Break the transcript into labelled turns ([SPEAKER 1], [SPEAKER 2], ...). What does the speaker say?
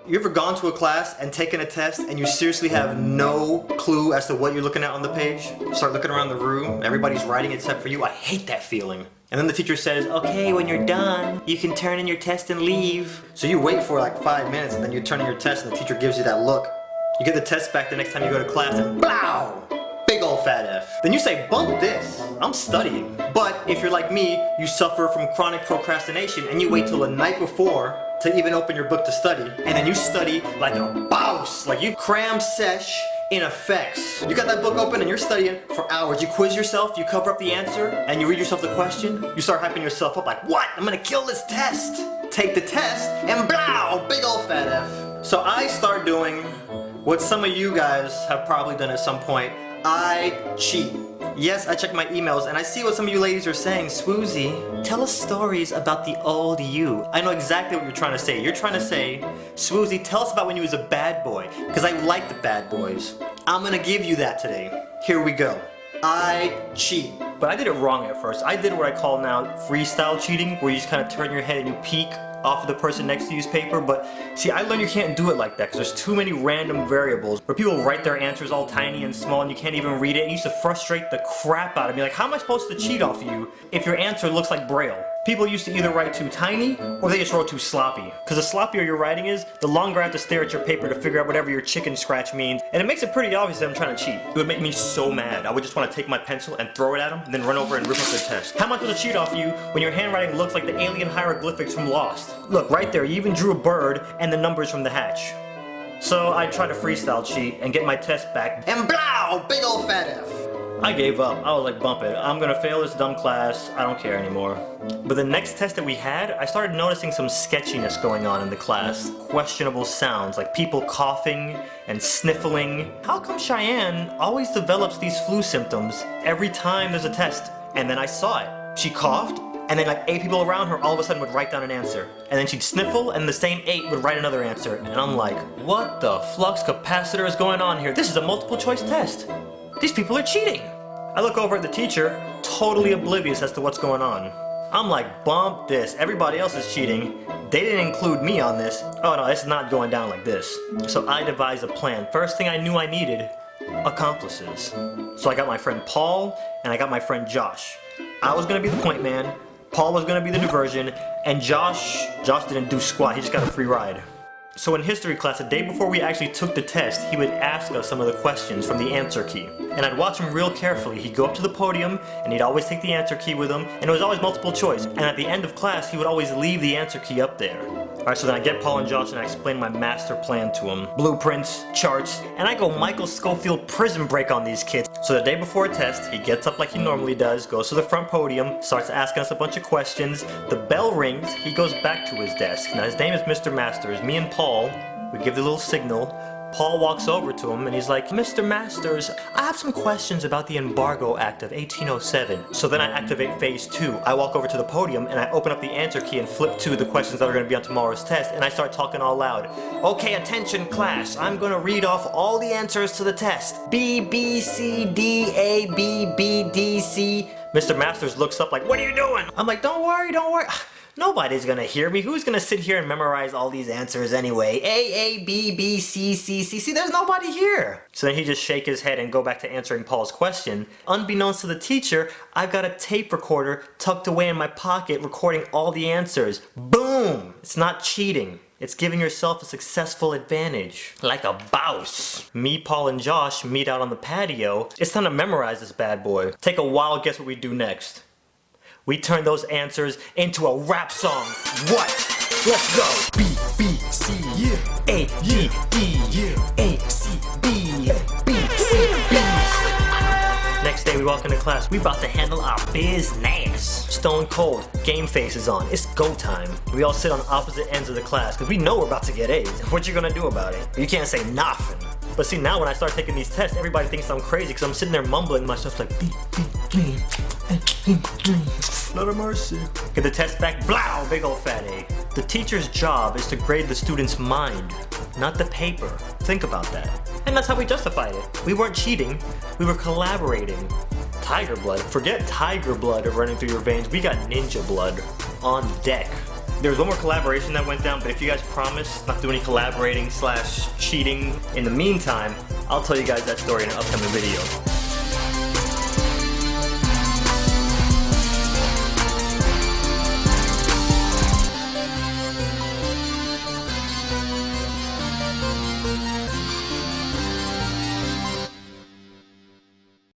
[SPEAKER 1] You ever gone to a class and taken a test and you seriously have no clue as to what you're looking at on the page? You start looking around the room, everybody's writing except for you. I hate that feeling. And then the teacher says, okay, when you're done, you can turn in your test and leave. So you wait for like 5 minutes and then you turn in your test and the teacher gives you that look. You get the test back the next time you go to class and blow! Big ol' fat F. Then you say, bump this, I'm studying. But if you're like me, you suffer from chronic procrastination and you wait till the night before to even open your book to study. And then you study like a boss, like you cram sesh in effects. You got that book open and you're studying for hours. You quiz yourself, you cover up the answer, and you read yourself the question. You start hyping yourself up like, what? I'm gonna kill this test. Take the test and blow, big ol' fat F. So I start doing what some of you guys have probably done at some point. I cheat. Yes, I check my emails and I see what some of you ladies are saying. Swoozie, tell us stories about the old you. I know exactly what you're trying to say. You're trying to say, Swoozie, tell us about when you was a bad boy, because I like the bad boys. I'm gonna give you that today. Here we go. I cheat. But I did it wrong at first. I did what I call now freestyle cheating, where you just kind of turn your head and you peek off of the person next to you's paper. But see, I learned you can't do it like that because there's too many random variables where people write their answers all tiny and small and you can't even read it. It used to frustrate the crap out of me. Like, how am I supposed to cheat off you if your answer looks like Braille? People used to either write too tiny or they just wrote too sloppy. Because the sloppier your writing is, the longer I have to stare at your paper to figure out whatever your chicken scratch means. And it makes it pretty obvious that I'm trying to cheat. It would make me so mad. I would just want to take my pencil and throw it at them and then run over and rip up the test. How am I supposed to cheat off you when your handwriting looks like the alien hieroglyphics from Lost? Look, right there, you even drew a bird and the numbers from the hatch. So I tried to freestyle cheat and get my test back, and blow, big ol' fat F. I gave up. I was like, bump it. I'm gonna fail this dumb class. I don't care anymore. But the next test that we had, I started noticing some sketchiness going on in the class. Questionable sounds, like people coughing and sniffling. How come Cheyenne always develops these flu symptoms every time there's a test? And then I saw it. She coughed, and then like 8 people around her all of a sudden would write down an answer. And then she'd sniffle, and the same 8 would write another answer. And I'm like, what the flux capacitor is going on here? This is a multiple choice test. These people are cheating. I look over at the teacher, totally oblivious as to what's going on. I'm like, bump this. Everybody else is cheating. They didn't include me on this. Oh no, it's not going down like this. So I devised a plan. First thing I knew I needed, accomplices. So I got my friend Paul, and I got my friend Josh. I was gonna be the point man, Paul was gonna be the diversion, and Josh didn't do squat, he just got a free ride. So in history class, the day before we actually took the test, he would ask us some of the questions from the answer key. And I'd watch him real carefully. He'd go up to the podium, and he'd always take the answer key with him, and it was always multiple choice. And at the end of class, he would always leave the answer key up there. Alright, so then I get Paul and Josh and I explain my master plan to them. Blueprints, charts, and I go Michael Scofield prison break on these kids. So the day before a test, he gets up like he normally does, goes to the front podium, starts asking us a bunch of questions. The bell rings, he goes back to his desk. Now his name is Mr. Masters. Me and Paul, we give the little signal. Paul walks over to him and he's like, Mr. Masters, I have some questions about the Embargo Act of 1807. So then I activate phase 2. I walk over to the podium and I open up the answer key and flip to the questions that are going to be on tomorrow's test, and I start talking all loud. Okay, attention class, I'm going to read off all the answers to the test. B, B, C, D, A, B, B, D, C. Mr. Masters looks up like, what are you doing? I'm like, don't worry, don't worry. Nobody's gonna hear me. Who's gonna sit here and memorize all these answers anyway? A, B, B, C, C, C, C. There's nobody here. So then he just shake his head and go back to answering Paul's question. Unbeknownst to the teacher, I've got a tape recorder tucked away in my pocket recording all the answers. Boom! It's not cheating. It's giving yourself a successful advantage. Like a boss. Me, Paul, and Josh meet out on the patio. It's time to memorize this bad boy. Take a wild guess what we do next. We turn those answers into a rap song. What? Let's go. B, B, C, yeah. A, G, E, yeah. A, C, B, B, C, B. Next day we walk into class. We about to handle our business. Stone cold. Game face is on. It's go time. We all sit on opposite ends of the class because we know we're about to get A's. What you gonna do about it? You can't say nothing. But see, now when I start taking these tests, everybody thinks I'm crazy because I'm sitting there mumbling to myself like, Lord of mercy. Get the test back, blow, big ol' fat A. The teacher's job is to grade the student's mind, not the paper. Think about that. And that's how we justified it. We weren't cheating, we were collaborating. Tiger blood, forget tiger blood running through your veins, we got ninja blood on deck. There was one more collaboration that went down, but if you guys promise not to do any collaborating / cheating in the meantime, I'll tell you guys that story in an upcoming video.